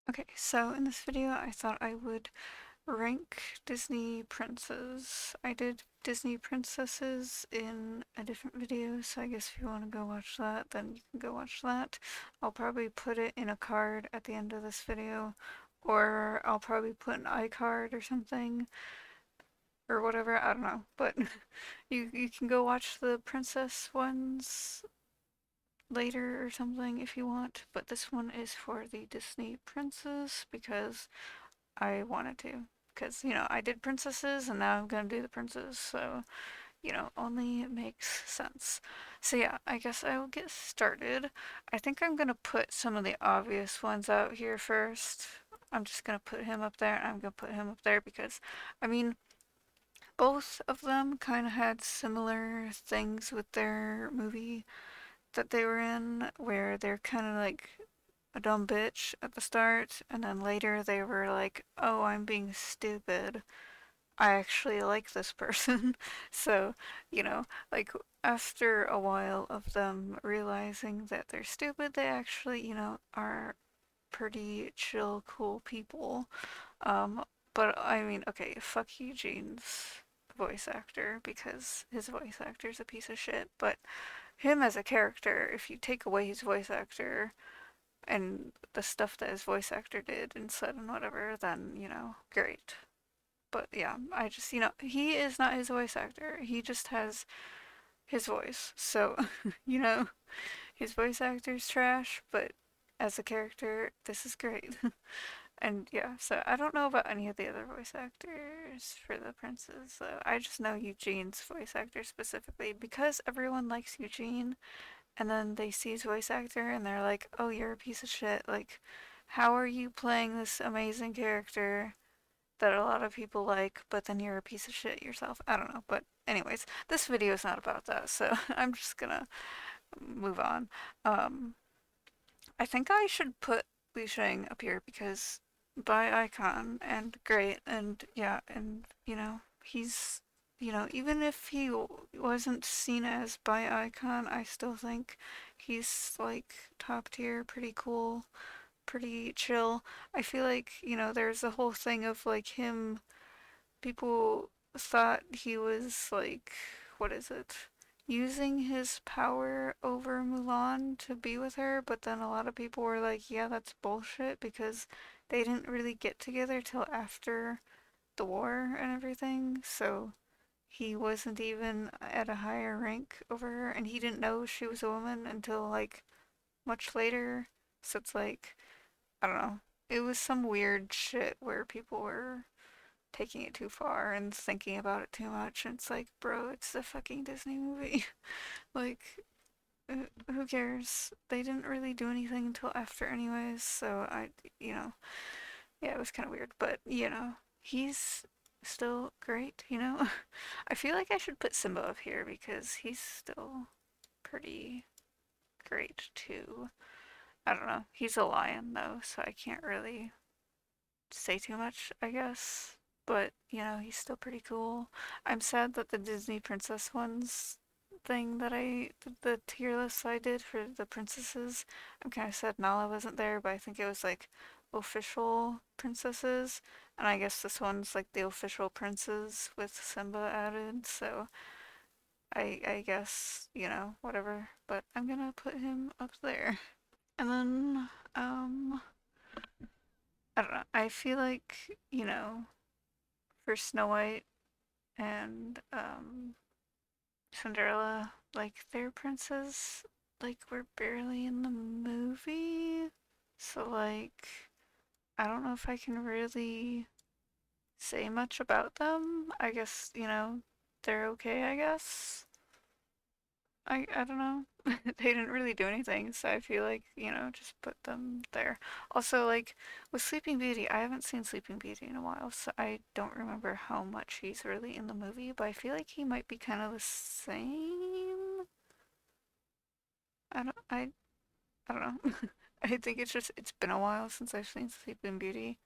Okay, so in this video I thought I would rank Disney princes. I did Disney princesses in a different video, so I guess if you want to go watch that, then you can go watch that. I'll probably put it in a card at the end of this video, or I'll probably put an iCard or something, or whatever, I don't know. But you can go watch the princess ones later or something if you want, but this one is for the Disney princes because I wanted to. Because, I did princesses and now I'm gonna do the princes, so, only makes sense. So, yeah, I guess I will get started. I think I'm gonna put some of the obvious ones out here first. I'm just gonna put him up there and I'm gonna put him up there because, I mean, both of them kind of had similar things with their movie that they were in, where they're kind of like a dumb bitch at the start, and then later they were like, oh, I'm being stupid. I actually like this person. So, like after a while of them realizing that they're stupid, they actually, are pretty chill, cool people. Um, but I mean, okay, fuck Eugene's voice actor because his voice actor's a piece of shit, but him as a character, if you take away his voice actor, and the stuff that his voice actor did and said and whatever, then, great. But yeah, I just, he is not his voice actor. He just has his voice. So, you know, his voice actor's trash, but as a character, this is great. And yeah, so I don't know about any of the other voice actors for the princes. So I just know Eugene's voice actor specifically because everyone likes Eugene and then they see his voice actor and they're like, "Oh, you're a piece of shit. Like, how are you playing this amazing character that a lot of people like, but then you're a piece of shit yourself?" I don't know, but anyways, this video is not about that, so I'm just gonna move on. Um, I think I should put Li Shang up here because by icon and great and yeah, and he's even if he wasn't seen as by icon, I still think he's like top tier, pretty cool, pretty chill. I feel like, there's a whole thing of like him, people thought he was like, what is it? Using his power over Mulan to be with her, but then a lot of people were like, yeah, that's bullshit because they didn't really get together till after the war and everything, so he wasn't even at a higher rank over her, and he didn't know she was a woman until like much later. So it's like, I don't know. It was some weird shit where people were taking it too far and thinking about it too much. And it's like, bro, it's the fucking Disney movie. Like, who cares? They didn't really do anything until after, anyways. So you know, yeah, it was kind of weird. But, he's still great, I feel like I should put Simba up here because he's still pretty great too. I don't know. He's a lion though, so I can't really say too much, I guess. But, he's still pretty cool. I'm sad that the Disney Princess ones thing that the tier list I did for the princesses, I'm kind of sad Nala wasn't there, but I think it was like official princesses. And I guess this one's like the official princes with Simba added, so I guess, whatever. But I'm gonna put him up there. And then, I don't know. I feel like, for Snow White and Cinderella, like their princes, like were barely in the movie. So like, I don't know if I can really say much about them. I guess, they're okay, I guess. I don't know. They didn't really do anything, so I feel like, just put them there. Also, like, with Sleeping Beauty, I haven't seen Sleeping Beauty in a while, so I don't remember how much he's really in the movie, but I feel like he might be kind of the same. I don't know. I think it's been a while since I've seen Sleeping Beauty,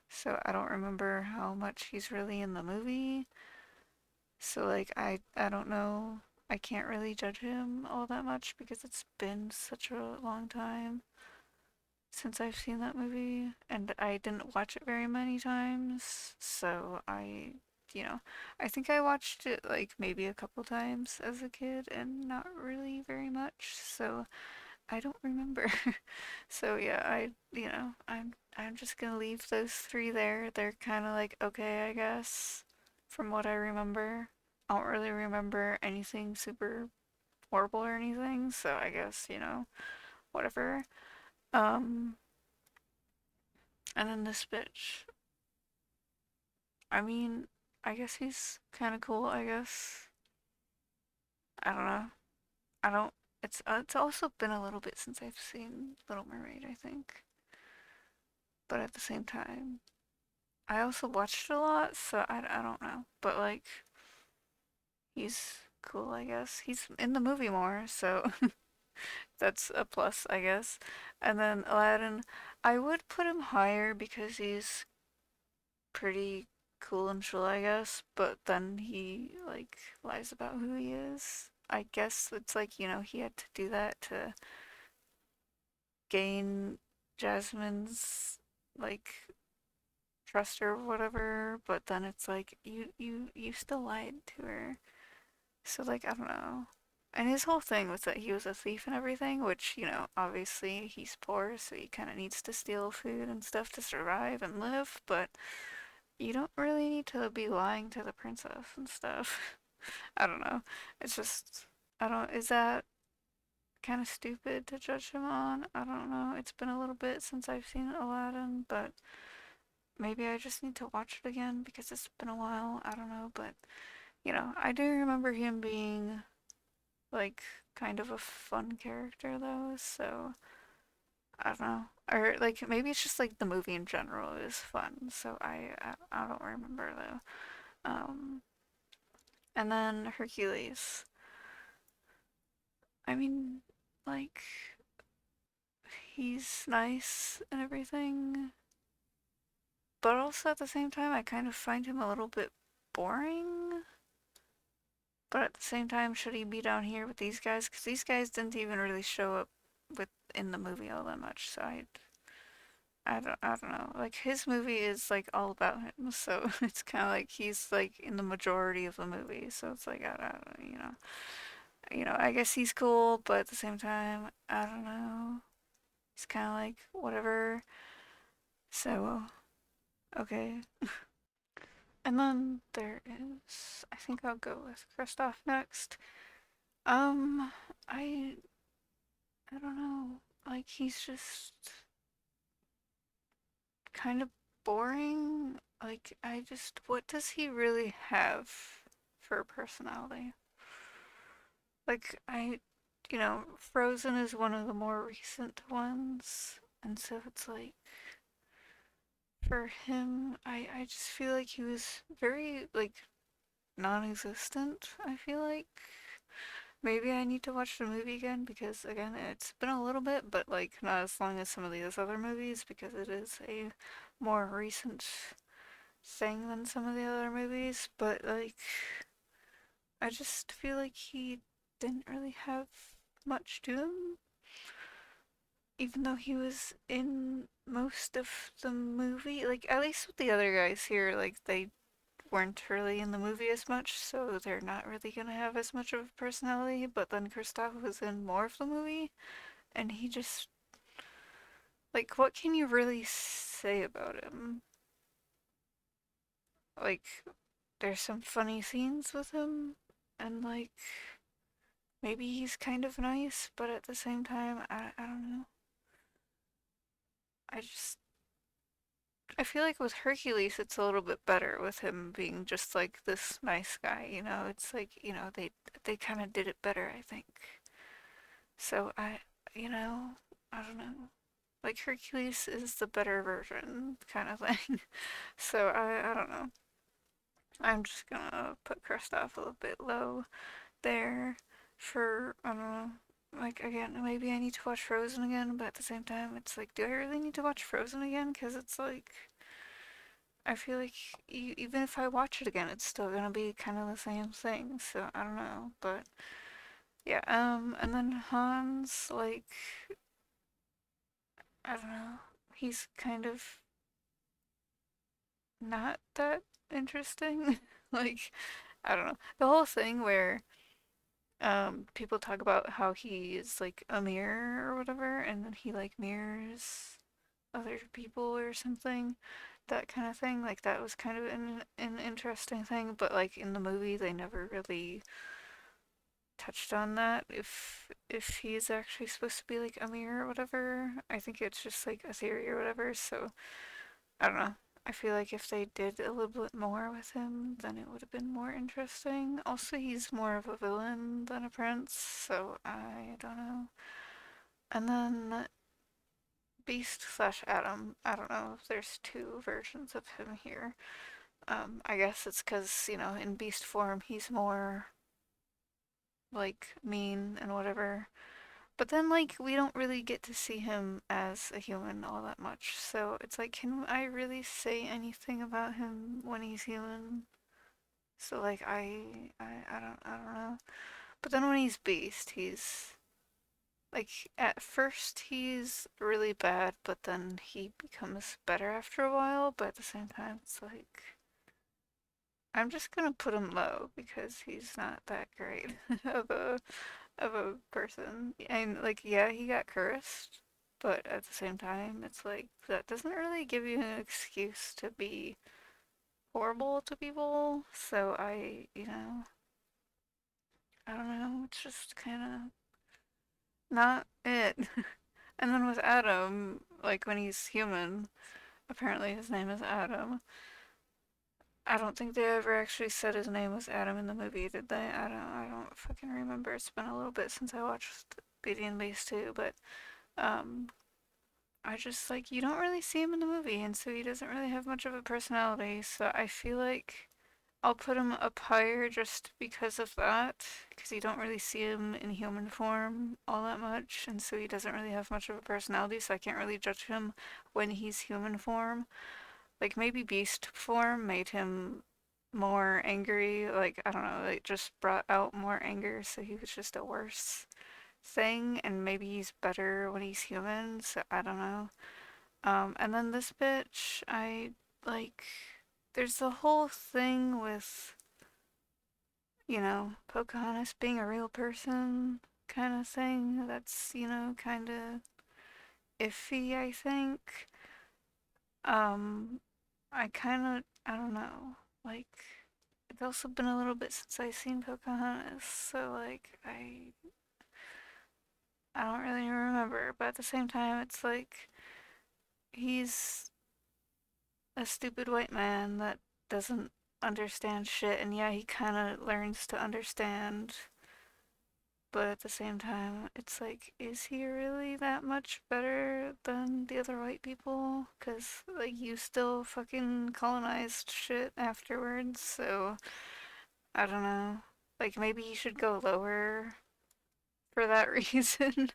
so I don't remember how much he's really in the movie. So like I don't know. I can't really judge him all that much because it's been such a long time. since I've seen that movie, and I didn't watch it very many times, so I think I watched it like maybe a couple times as a kid and not really very much, so I don't remember. So yeah, I'm just gonna leave those three there. They're kind of like okay, I guess, from what I remember. I don't really remember anything super horrible or anything, so I guess, whatever. Um, and then this bitch. I mean, I guess he's kind of cool, I guess. I don't know. I don't. It's also been a little bit since I've seen Little Mermaid, I think. But at the same time, I also watched it a lot, so I don't know. But like, he's cool, I guess. He's in the movie more, so that's a plus, I guess. And then Aladdin, I would put him higher because he's pretty cool and chill, I guess, but then he like lies about who he is. I guess it's like, he had to do that to gain Jasmine's like trust or whatever, but then it's like you still lied to her. So like I don't know. And his whole thing was that he was a thief and everything, which, obviously he's poor, so he kind of needs to steal food and stuff to survive and live, but you don't really need to be lying to the princess and stuff. I don't know. It's just, I don't, is that kind of stupid to judge him on? I don't know. It's been a little bit since I've seen Aladdin, but maybe I just need to watch it again because it's been a while. I don't know, but, I do remember him being, like, kind of a fun character, though, so I don't know. Or, like, maybe it's just, like, the movie in general is fun, so I don't remember, though. And then Hercules. I mean, like, he's nice and everything, but also at the same time, I kind of find him a little bit boring. But at the same time, should he be down here with these guys? Because these guys didn't even really show up with in the movie all that much. So I don't know. Like his movie is like all about him, so it's kind of like he's like in the majority of the movie. So it's like I don't, I guess he's cool, but at the same time, I don't know. He's kind of like whatever. So okay. And then there is, I think I'll go with Kristoff next. Um, I I don't know. Like he's just kind of boring. Like I just, what does he really have for a personality? Like Frozen is one of the more recent ones, and so it's like for him, I just feel like he was very like non-existent. I feel like maybe I need to watch the movie again because again, it's been a little bit, but like not as long as some of these other movies because it is a more recent thing than some of the other movies. But like, I just feel like he didn't really have much to him, even though he was in most of the movie. Like at least with the other guys here, like they weren't really in the movie as much, so they're not really gonna have as much of a personality. But then Kristoff was in more of the movie, and he just like, what can you really say about him? Like, there's some funny scenes with him, and like maybe he's kind of nice, but at the same time, I don't know. I just I feel like with Hercules, it's a little bit better with him being just like this nice guy. It's like they kind of did it better, I think. So you know, I don't know. Like Hercules is the better version, kind of thing. So I don't know. I'm just gonna put Kristoff a little bit low there for I don't know. Like again, maybe I need to watch Frozen again, but at the same time, it's like, do I really need to watch Frozen again? Because it's like I feel like even if I watch it again, it's still gonna be kind of the same thing. So I don't know, but yeah. And then Hans, like I don't know. He's kind of not that interesting. Like, I don't know. The whole thing where people talk about how he is like a mirror or whatever, and then he like mirrors other people or something. That kind of thing. Like that was kind of an interesting thing, but like in the movie they never really touched on that if he's actually supposed to be like a mirror or whatever. I think it's just like a theory or whatever, so I don't know. I feel like if they did a little bit more with him, then it would have been more interesting. Also, he's more of a villain than a prince, so I don't know. And then Beast slash Adam. I don't know if there's two versions of him here. I guess it's because, in beast form, he's more like mean and whatever. But then, like, we don't really get to see him as a human all that much. So it's like, can I really say anything about him when he's human? So like, I don't know. But then when he's beast, he's like, at first he's really bad, but then he becomes better after a while. But at the same time, it's like, I'm just gonna put him low because he's not that great of a person. And like, yeah, he got cursed, but at the same time, it's like that doesn't really give you an excuse to be horrible to people. So I don't know. It's just kind of not it. And then with Adam, like when he's human, apparently his name is Adam. I don't think they ever actually said his name was Adam in the movie, did they? I don't fucking remember. It's been a little bit since I watched Beauty and the Beast too, but um, I just like you don't really see him in the movie, and so he doesn't really have much of a personality. So I feel like I'll put him up higher just because of that, because you don't really see him in human form all that much, and so he doesn't really have much of a personality. So I can't really judge him when he's human form. Like maybe beast form made him more angry. Like I don't know, it just brought out more anger, so he was just a worse thing. And maybe he's better when he's human. So I don't know. And then this bitch, I like. There's the whole thing with Pocahontas being a real person kind of thing. That's kind of iffy. I think. Um, I don't know. Like, it's also been a little bit since I've seen Pocahontas, so like I don't really remember. But at the same time, it's like he's a stupid white man that doesn't understand shit, and yeah, he kind of learns to understand. But at the same time, it's like, is he really that much better than the other white people? Because, like, you still fucking colonized shit afterwards, so I don't know. Like maybe you should go lower for that reason.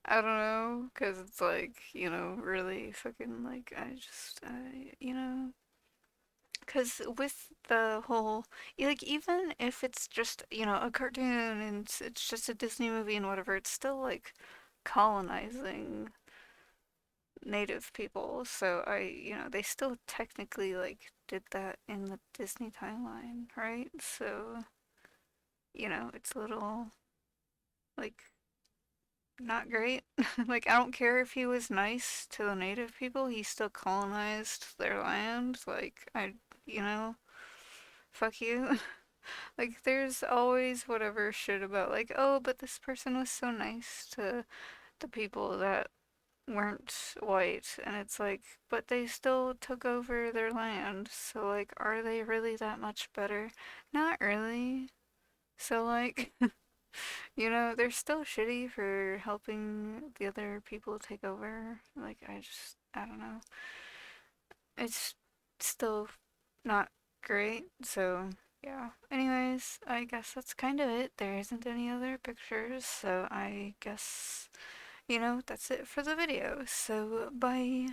I don't know, because it's like, really fucking like because with the whole, like even if it's just, a cartoon and it's just a Disney movie and whatever, it's still like colonizing native people. So they still technically like did that in the Disney timeline, right? So, it's a little like not great. Like, I don't care if he was nice to the native people, he still colonized their land. Like, you know, fuck you. Like, there's always whatever shit about, like, oh, but this person was so nice to the people that weren't white. And it's like, but they still took over their land. So, like, are they really that much better? Not really. So, like, they're still shitty for helping the other people take over. Like, I don't know. It's still not great, so yeah. Anyways, I guess that's kind of it. There isn't any other pictures, so I guess, that's it for the video. So, bye.